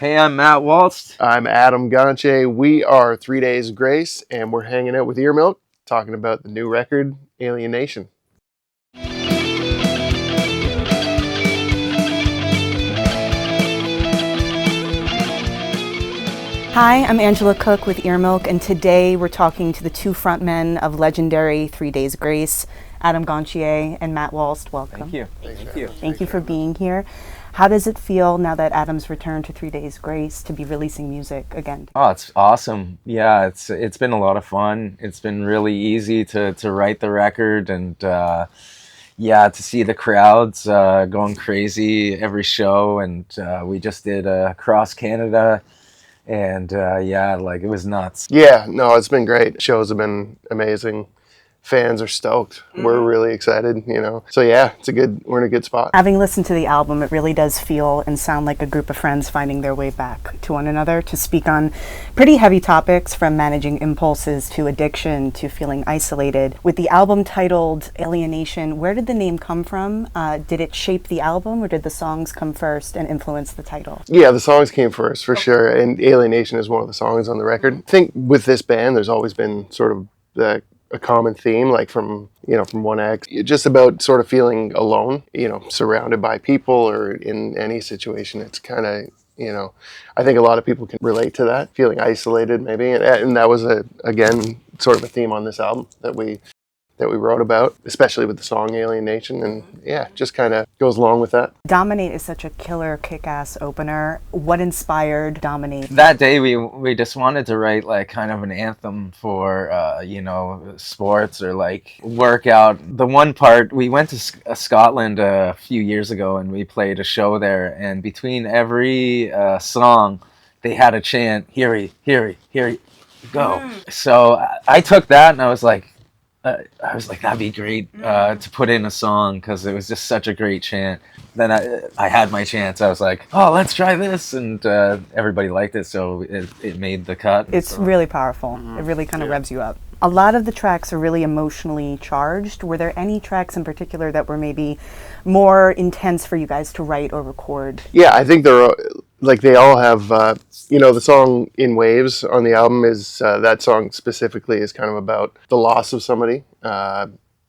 Hey, I'm Matt Walst. I'm Adam Gontier. We are 3 Days Grace, and we're hanging out with EARMILK, talking about the new record, Alienation. Hi, I'm Angela Cook with EARMILK, and today we're talking to the two frontmen of legendary 3 Days Grace, Adam Gontier and Matt Walst. Welcome. Thank you. Thank you for being here. How does it feel now that Adam's returned to 3 Days Grace to be releasing music again? Oh, it's awesome. Yeah, it's been a lot of fun. It's been really easy to write the record and to see the crowds going crazy every show. And we just did across Canada. And it was nuts. Yeah, no, it's been great. Shows have been amazing. Fans are stoked. We're really excited, So yeah, we're in a good spot. Having listened to the album, it really does feel and sound like a group of friends finding their way back to one another to speak on pretty heavy topics, from managing impulses to addiction to feeling isolated. With the album titled Alienation, where did the name come from? Did it shape the album, or did the songs come first and influence the title? Yeah, the songs came first, for sure. And Alienation is one of the songs on the record. I think with this band, there's always been sort of a common theme, like from one act, just about sort of feeling alone, surrounded by people or in any situation. It's kind of, I think a lot of people can relate to that, feeling isolated maybe. And that was, again, sort of a theme on this album that we wrote about, especially with the song Alienation, and just kind of goes along with that. Dominate is such a killer kick-ass opener. What inspired Dominate? That day we just wanted to write like kind of an anthem for sports or like workout. The one part, we went to Scotland a few years ago and we played a show there, and between every song they had a chant, "Here he, go." So I took that and I was like, that'd be great to put in a song, because it was just such a great chant. Then I had my chance. I was like, oh, let's try this, and everybody liked it, so it made the cut. It's really powerful. It really kind of revs you up. A lot of the tracks are really emotionally charged. Were there any tracks in particular that were maybe more intense for you guys to write or record? Yeah, I think they all have, the song In Waves on the album is, that song specifically is kind of about the loss of somebody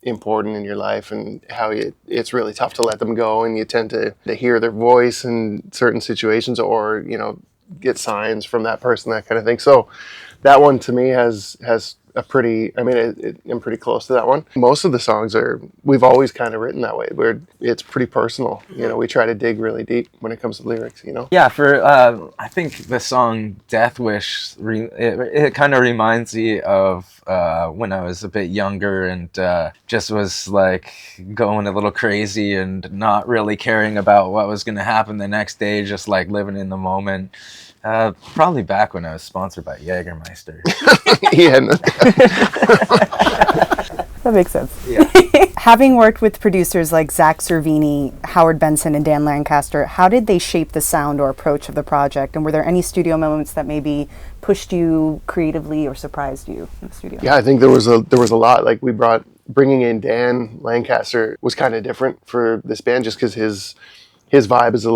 important in your life, and how it's really tough to let them go, and you tend to hear their voice in certain situations, or, get signs from that person, that kind of thing. So that one to me has a pretty, I'm pretty close to that one. Most of the songs we've always kind of written that way, where it's pretty personal. We try to dig really deep when it comes to lyrics, Yeah, for, I think the song Death Wish, it kind of reminds me of when I was a bit younger and just was like going a little crazy and not really caring about what was going to happen the next day, just like living in the moment. Probably back when I was sponsored by Jägermeister. Yeah. That makes sense. Yeah. Having worked with producers like Zach Cervini, Howard Benson, and Dan Lancaster, how did they shape the sound or approach of the project? And were there any studio moments that maybe pushed you creatively or surprised you in the studio? Yeah, I think there was a lot. Like, bringing in Dan Lancaster was kind of different for this band, just because his vibe is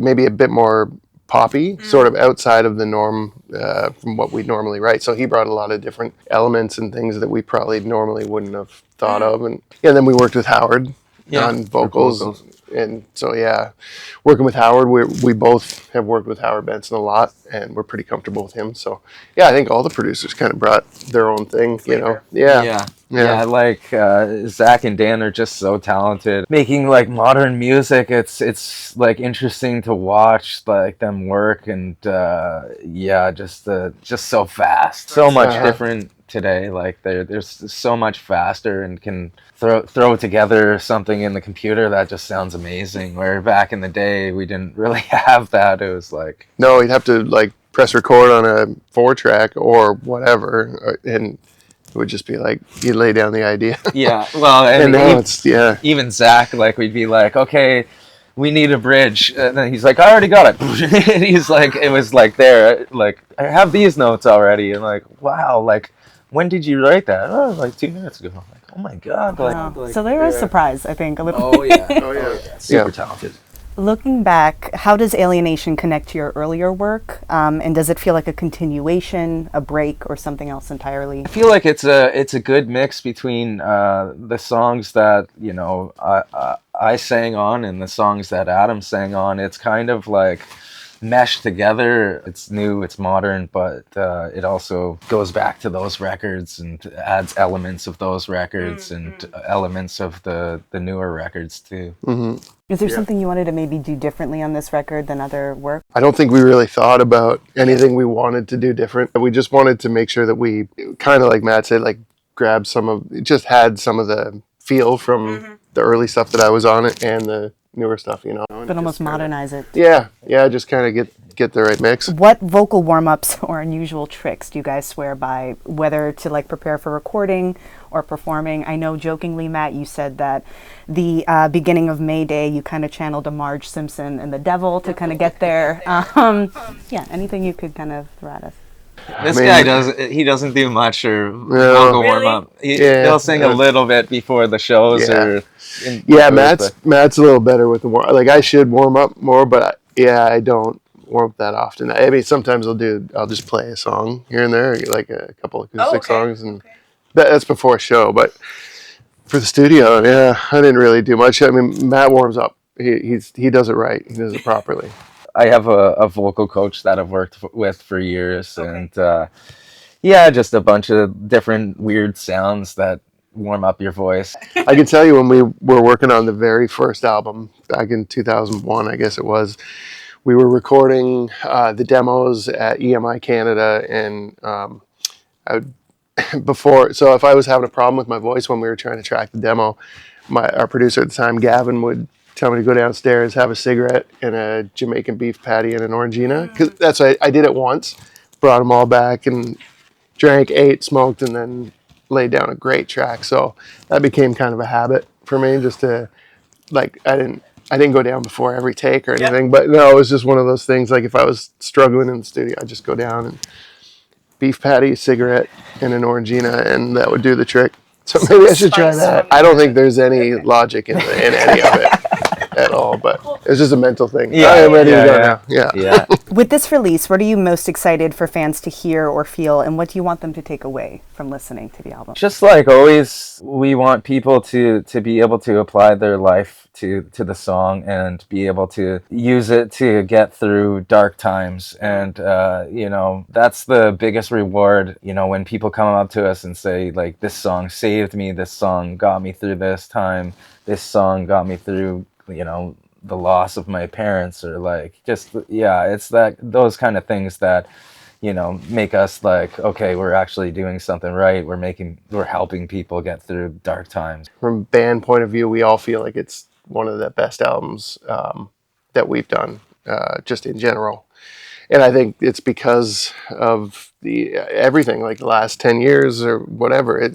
maybe a bit more poppy, sort of outside of the norm from what we normally write. So he brought a lot of different elements and things that we probably normally wouldn't have thought of. And then we worked with Howard on vocals. And so, working with Howard, we both have worked with Howard Benson a lot, and we're pretty comfortable with him. So, I think all the producers kind of brought their own thing, Yeah, like Zach and Dan are just so talented. Making like modern music, it's like interesting to watch like them work, and just so fast, so much different today. Like they're so much faster and can throw together something in the computer that just sounds amazing. Where back in the day we didn't really have that. It was like, no, you'd have to like press record on a 4-track or whatever, and it would just be like, you lay down the idea. Yeah, well, and now even Zach, like, we'd be like, okay, we need a bridge, and then he's like, I already got it. And he's like, it was like there, like, I have these notes already, and like, wow, like, when did you write that? Oh, like 2 minutes ago. Like, oh my god. So they were surprised, I think, a little. Oh yeah. Super talented. Looking back, how does Alienation connect to your earlier work? And does it feel like a continuation, a break, or something else entirely? I feel like it's a good mix between the songs that I sang on and the songs that Adam sang on. It's kind of like meshed together. It's new, it's modern, but it also goes back to those records and adds elements of those records and elements of the newer records too. Mm-hmm. Is there something you wanted to maybe do differently on this record than other work? I don't think we really thought about anything we wanted to do different. We just wanted to make sure that we, kind of like Matt said, like grabbed just had some of the feel from the early stuff that I was on it and the newer stuff, But almost modernize it. Yeah, just kind of get the right mix. What vocal warm-ups or unusual tricks do you guys swear by, whether to like prepare for recording or performing? I know jokingly, Matt, you said that the beginning of May Day, you kind of channeled a Marge Simpson and the devil to kind of get there. Yeah, anything you could kind of throw at us? This guy doesn't do much or vocal warm up. He'll sing a little bit before the shows or Matt's a little better with the warm. Like I should warm up more, but I don't warm up that often. I mean, sometimes I'll just play a song here and there, like a couple of acoustic songs, and that's before a show. But for the studio, I didn't really do much. I mean, Matt warms up. He does it right. He does it properly. I have a vocal coach that I've worked with for years, and just a bunch of different weird sounds that warm up your voice. I can tell you when we were working on the very first album back in 2001, I guess it was, we were recording the demos at EMI Canada, and so if I was having a problem with my voice when we were trying to track the demo, our producer at the time, Gavin, would tell me to go downstairs, have a cigarette and a Jamaican beef patty and an Orangina. Because that's what I did it once, brought them all back and drank, ate, smoked, and then laid down a great track. So that became kind of a habit for me, just to, like, I didn't go down before every take or anything, but no, it was just one of those things. Like if I was struggling in the studio, I'd just go down and beef patty, cigarette, and an Orangina, and that would do the trick. So maybe I should try that. I don't think there's any logic in any of it at all, but it's just a mental thing. I am ready to go now. Yeah. With this release, what are you most excited for fans to hear or feel, and what do you want them to take away from listening to the album? Just like always, we want people to be able to apply their life to the song and be able to use it to get through dark times. And, that's the biggest reward, when people come up to us and say, like, this song saved me, this song got me through this time, this song got me through, the loss of my parents, or like, it's those kind of things that, make us like, okay, we're actually doing something right. We're helping people get through dark times. From a band point of view, we all feel like it's one of the best albums that we've done, just in general. And I think it's because of everything, like the last 10 years or whatever,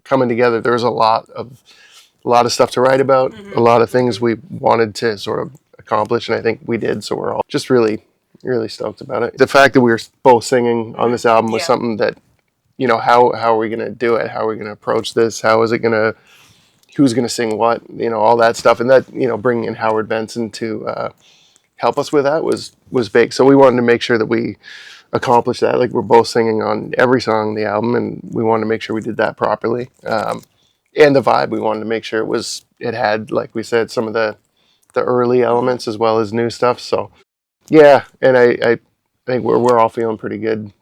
coming together. There was a lot of stuff to write about, a lot of things we wanted to sort of accomplish, and I think we did. So we're all just really, really stoked about it. The fact that we were both singing on this album was something that, how are we going to do it? How are we going to approach this? Who's going to sing what? All that stuff. And that, bringing in Howard Benson to help us with that was big. So we wanted to make sure that we accomplished that. Like, we're both singing on every song on the album, and we wanted to make sure we did that properly. And the vibe, we wanted to make sure it had, like we said, some of the early elements as well as new stuff. So, yeah, and I think we're all feeling pretty good